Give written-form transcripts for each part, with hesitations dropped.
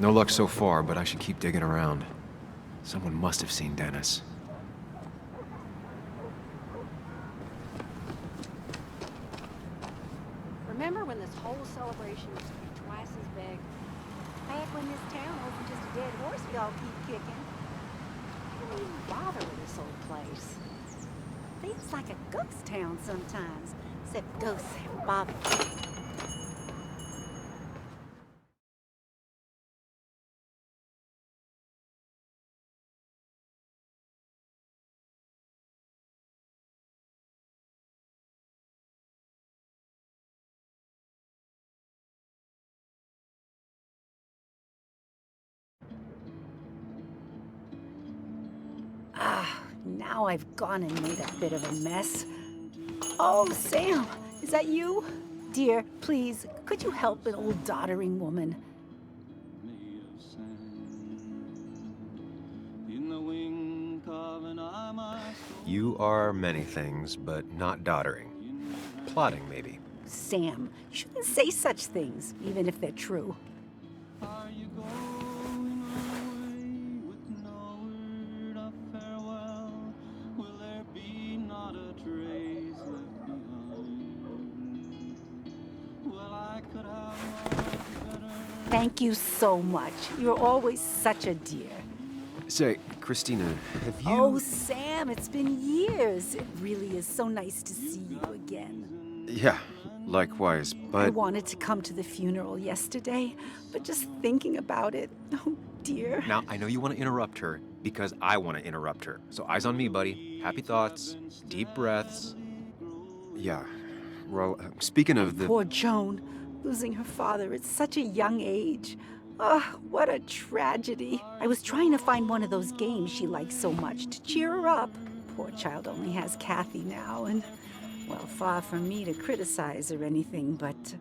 No luck so far, but I should keep digging around. Someone must have seen Dennis. Remember when this whole celebration used to be twice as big? Back when this town wasn't just a dead horse we all keep kicking. I don't even bother with this old place. Feels like a ghost town sometimes, except ghosts haven't bothered me. Now I've gone and made a bit of a mess. Oh, Sam, is that you? Dear, please, could you help an old doddering woman? You are many things, but not doddering. Plotting, maybe. Sam, you shouldn't say such things, even if they're true. Thank you so much. You're always such a dear. Say, Christina, have you... Oh, Sam, it's been years. It really is so nice to see you again. Yeah, likewise, I but... wanted to come to the funeral yesterday, but just thinking about it, oh dear. Now, I know you want to interrupt her, because I want to interrupt her. So eyes on me, buddy. Happy thoughts, deep breaths. Yeah, well, speaking of the... Poor Joan, losing her father at such a young age. Ah, what a tragedy. I was trying to find one of those games she likes so much to cheer her up. Poor child only has Kathy now, and, well, far from me to criticize or anything, but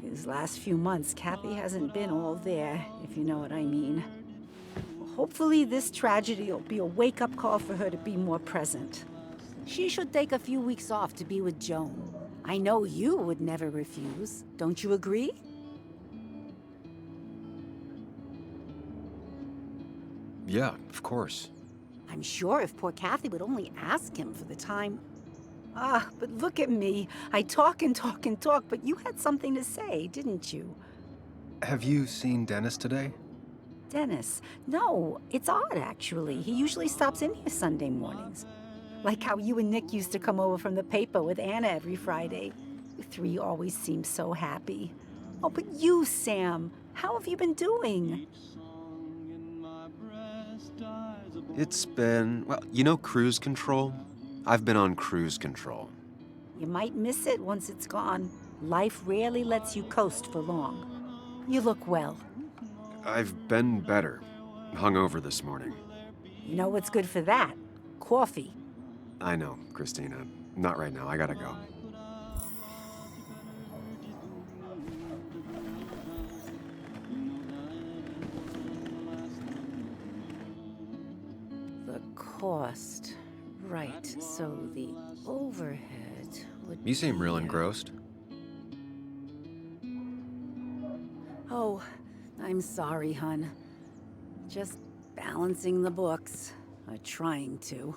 these last few months, Kathy hasn't been all there, if you know what I mean. Hopefully this tragedy will be a wake-up call for her to be more present. She should take a few weeks off to be with Joan. I know you would never refuse. Don't you agree? Yeah, of course. I'm sure if poor Kathy would only ask him for the time. Ah, but look at me. I talk and talk and talk, but you had something to say, didn't you? Have you seen Dennis today? Dennis. No, it's odd, actually. He usually stops in here Sunday mornings. Like how you and Nick used to come over from the paper with Anna every Friday. You three always seem so happy. Oh, but you, Sam, how have you been doing? It's been, well, you know cruise control? I've been on cruise control. You might miss it once it's gone. Life rarely lets you coast for long. You look well. I've been better. Hungover this morning. You know what's good for that? Coffee. I know, Christina. Not right now, I gotta go. The cost. Right, so the overhead would You seem be, real engrossed. Oh, I'm sorry, hun. Just balancing the books. Or trying to.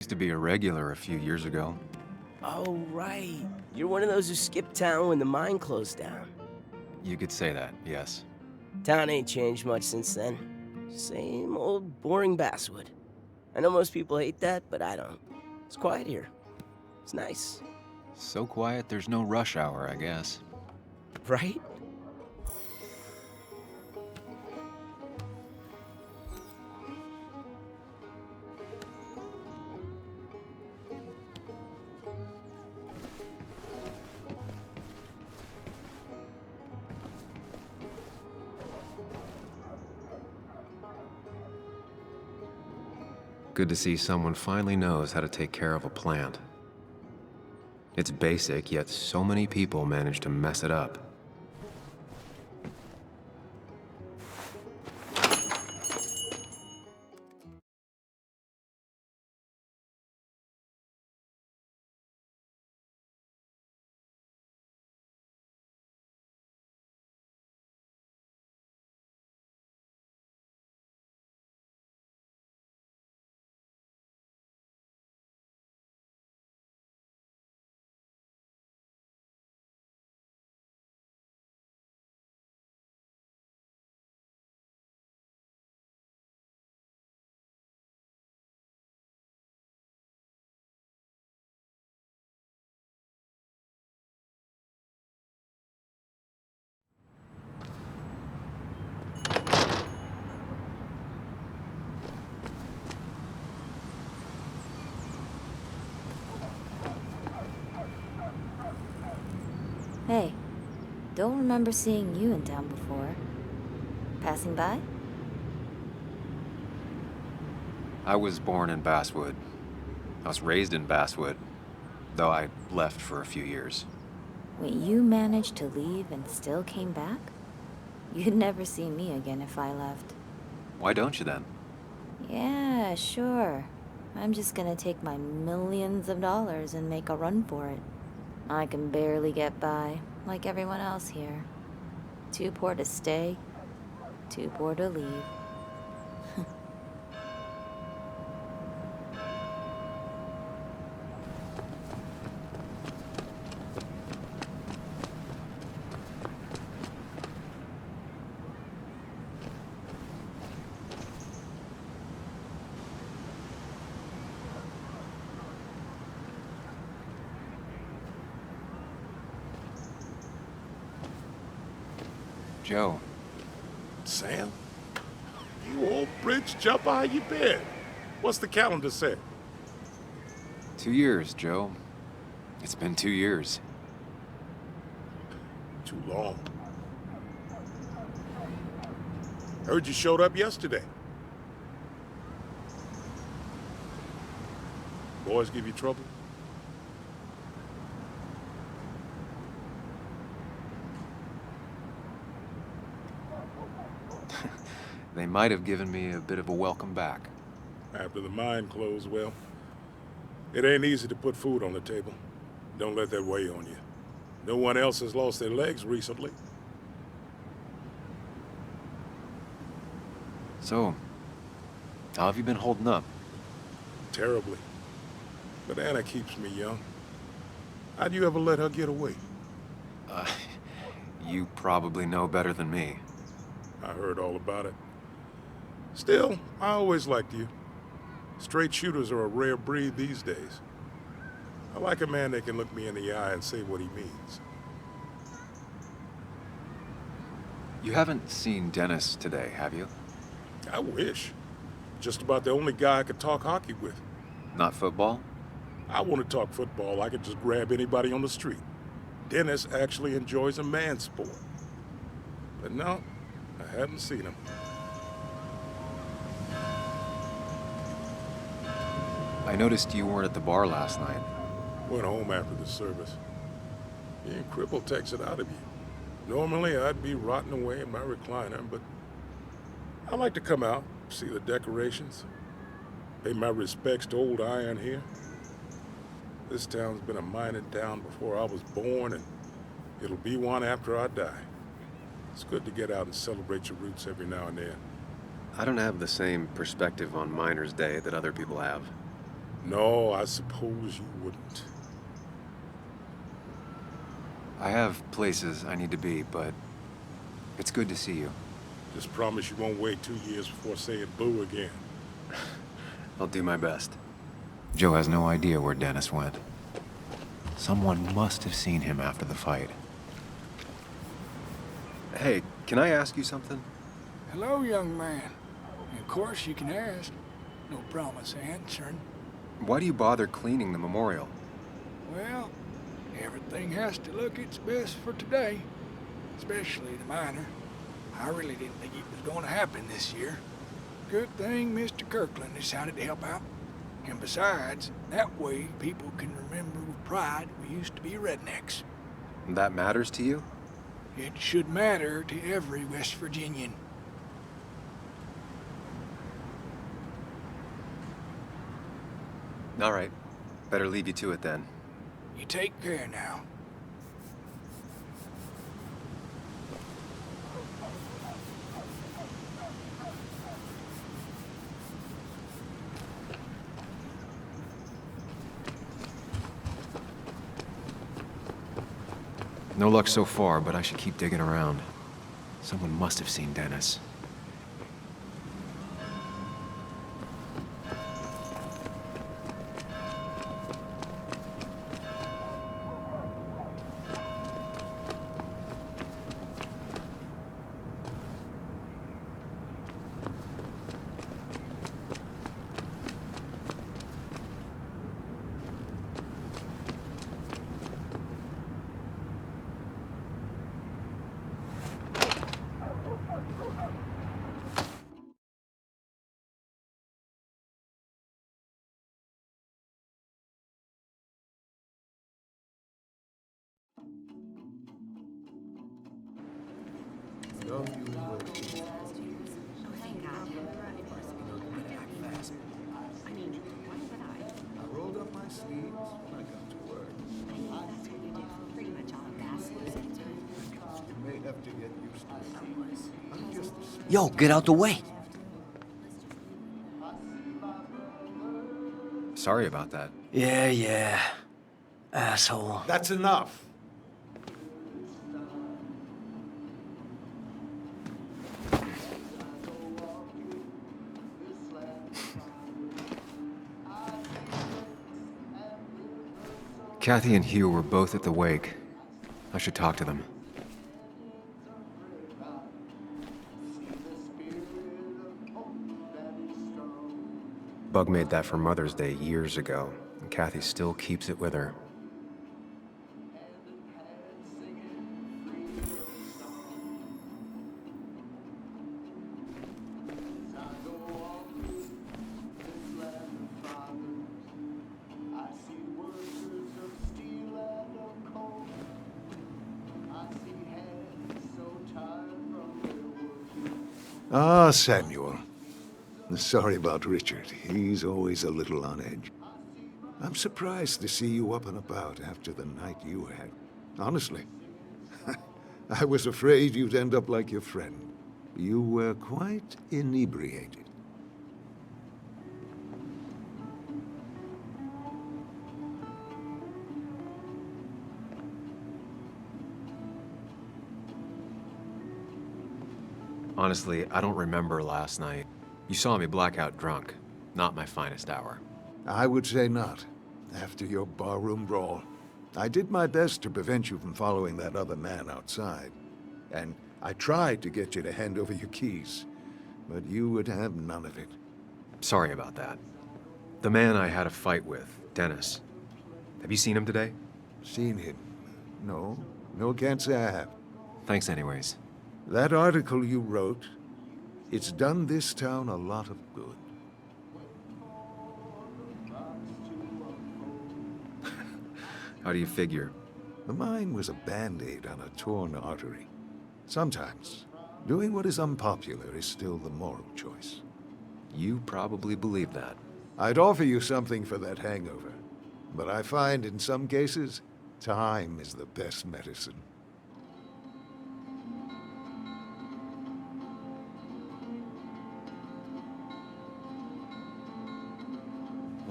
Used to be a regular a few years ago. Oh, right. You're one of those who skipped town when the mine closed down. You could say that, yes. Town ain't changed much since then. Same old boring basswood. I know most people hate that, but I don't. It's quiet here. It's nice. So quiet, there's no rush hour, I guess. Right? Good to see someone finally knows how to take care of a plant. It's basic, yet so many people manage to mess it up. Hey, don't remember seeing you in town before. Passing by? I was born in Basswood. I was raised in Basswood, though I left for a few years. Wait, you managed to leave and still came back? You'd never see me again if I left. Why don't you then? Yeah, sure. I'm just gonna take my millions of dollars and make a run for it. I can barely get by, like everyone else here. Too poor to stay, too poor to leave. Joe, Sam? You old bridge jumper, how you been? What's the calendar say? 2 years, Joe. It's been 2 years. Too long. Heard you showed up yesterday. Boys give you trouble? They might have given me a bit of a welcome back. After the mine closed, well, it ain't easy to put food on the table. Don't let that weigh on you. No one else has lost their legs recently. So, how have you been holding up? Terribly. But Anna keeps me young. How'd you ever let her get away? You probably know better than me. I heard all about it. Still, I always liked you. Straight shooters are a rare breed these days. I like a man that can look me in the eye and say what he means. You haven't seen Dennis today, have you? I wish. Just about the only guy I could talk hockey with. Not football? I want to talk football. I could just grab anybody on the street. Dennis actually enjoys a man's sport. But no, I haven't seen him. I noticed you weren't at the bar last night. Went home after the service. Being crippled takes it out of you. Normally, I'd be rotting away in my recliner, but I like to come out, see the decorations, pay my respects to old Iron here. This town's been a mining town before I was born, and it'll be one after I die. It's good to get out and celebrate your roots every now and then. I don't have the same perspective on Miners' Day that other people have. No, I suppose you wouldn't. I have places I need to be, but it's good to see you. Just promise you won't wait 2 years before saying boo again. I'll do my best. Joe has no idea where Dennis went. Someone must have seen him after the fight. Hey, can I ask you something? Hello, young man. Of course you can ask. No promise answering. Why do you bother cleaning the memorial? Well, everything has to look its best for today. Especially the miner. I really didn't think it was going to happen this year. Good thing Mr. Kirkland decided to help out. And besides, that way people can remember with pride we used to be rednecks. That matters to you? It should matter to every West Virginian. All right. Better leave you to it then. You take care now. No luck so far, but I should keep digging around. Someone must have seen Dennis. I rolled up my sleeves when I got to work. You may have to get used to it. I'm just a small Yo, get out the way. Sorry about that. Yeah. Asshole. That's enough. Kathy and Hugh were both at the wake. I should talk to them. Bug made that for Mother's Day years ago, and Kathy still keeps it with her. Ah, Samuel. Sorry about Richard. He's always a little on edge. I'm surprised to see you up and about after the night you had. Honestly. I was afraid you'd end up like your friend. You were quite inebriated. Honestly, I don't remember last night. You saw me blackout drunk. Not my finest hour. I would say not, after your barroom brawl. I did my best to prevent you from following that other man outside. And I tried to get you to hand over your keys, but you would have none of it. Sorry about that. The man I had a fight with, Dennis. Have you seen him today? Seen him? No. No, can't say I have. Thanks anyways. That article you wrote, it's done this town a lot of good. How do you figure? Mine was a band-aid on a torn artery. Sometimes, doing what is unpopular is still the moral choice. You probably believe that. I'd offer you something for that hangover, but I find in some cases, time is the best medicine.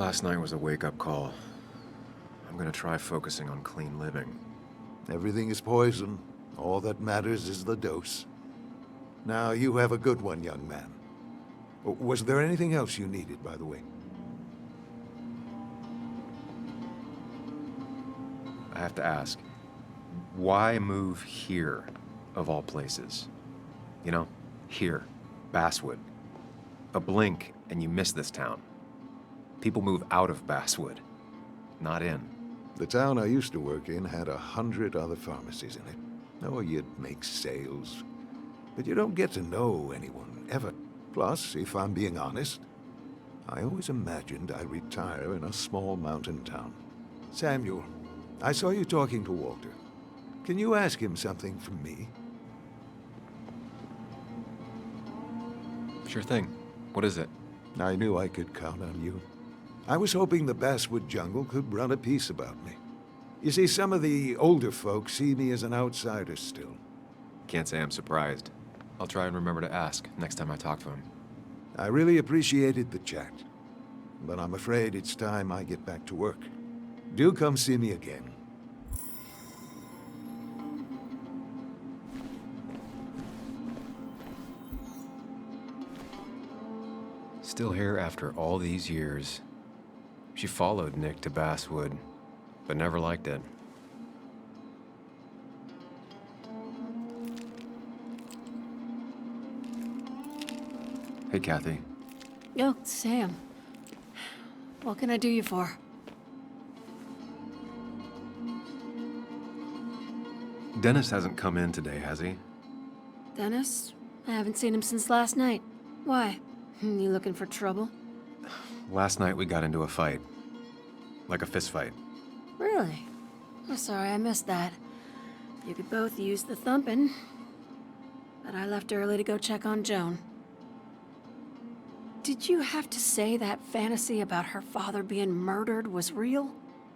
Last night was a wake-up call. I'm gonna try focusing on clean living. Everything is poison. All that matters is the dose. Now, you have a good one, young man. Was there anything else you needed, by the way? I have to ask, why move here, of all places? You know, here, Basswood. A blink and you miss this town. People move out of Basswood, not in. The town I used to work in had 100 other pharmacies in it. Oh, you'd make sales. But you don't get to know anyone, ever. Plus, if I'm being honest, I always imagined I'd retire in a small mountain town. Samuel, I saw you talking to Walter. Can you ask him something from me? Sure thing. What is it? I knew I could count on you. I was hoping the Basswood jungle could run a piece about me. You see, some of the older folks see me as an outsider still. Can't say I'm surprised. I'll try and remember to ask next time I talk to him. I really appreciated the chat, but I'm afraid it's time I get back to work. Do come see me again. Still here after all these years. She followed Nick to Basswood, but never liked it. Hey, Kathy. Oh, Sam. What can I do you for? Dennis hasn't come in today, has he? Dennis? I haven't seen him since last night. Why? You looking for trouble? Last night we got into a fight. Like a fist fight. Really? I'm sorry I missed that. You could both use the thumping. But I left early to go check on Joan. Did you have to say that fantasy about her father being murdered was real?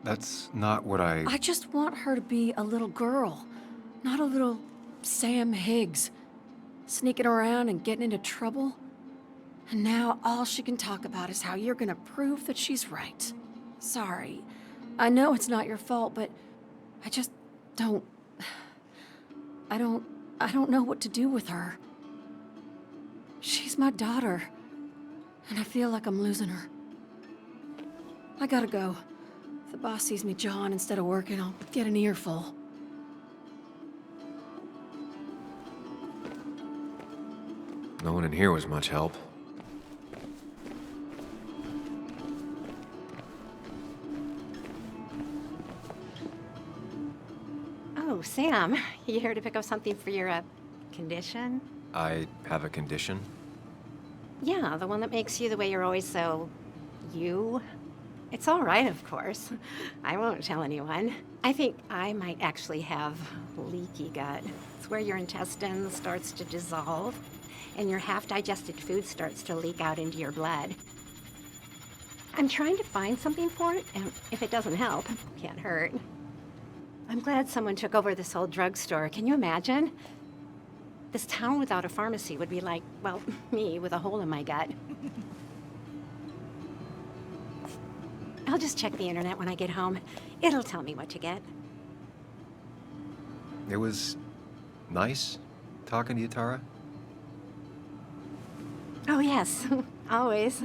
That's not what I just want her to be a little girl, not a little Sam Higgs, sneaking around and getting into trouble. And now all she can talk about is how you're gonna prove that she's right. Sorry. I know it's not your fault, but I just don't... I don't know what to do with her. She's my daughter, and I feel like I'm losing her. I gotta go. If the boss sees me jawing instead of working, I'll get an earful. No one in here was much help. Oh, Sam, you here to pick up something for your, condition? I have a condition. Yeah, the one that makes you the way you're always so... you? It's all right, of course. I won't tell anyone. I think I might actually have leaky gut. It's where your intestine starts to dissolve, and your half-digested food starts to leak out into your blood. I'm trying to find something for it, and if it doesn't help, it can't hurt. I'm glad someone took over this old drugstore. Can you imagine? This town without a pharmacy would be like, well, me with a hole in my gut. I'll just check the internet when I get home. It'll tell me what to get. It was nice talking to you, Tara. Oh, yes. Always.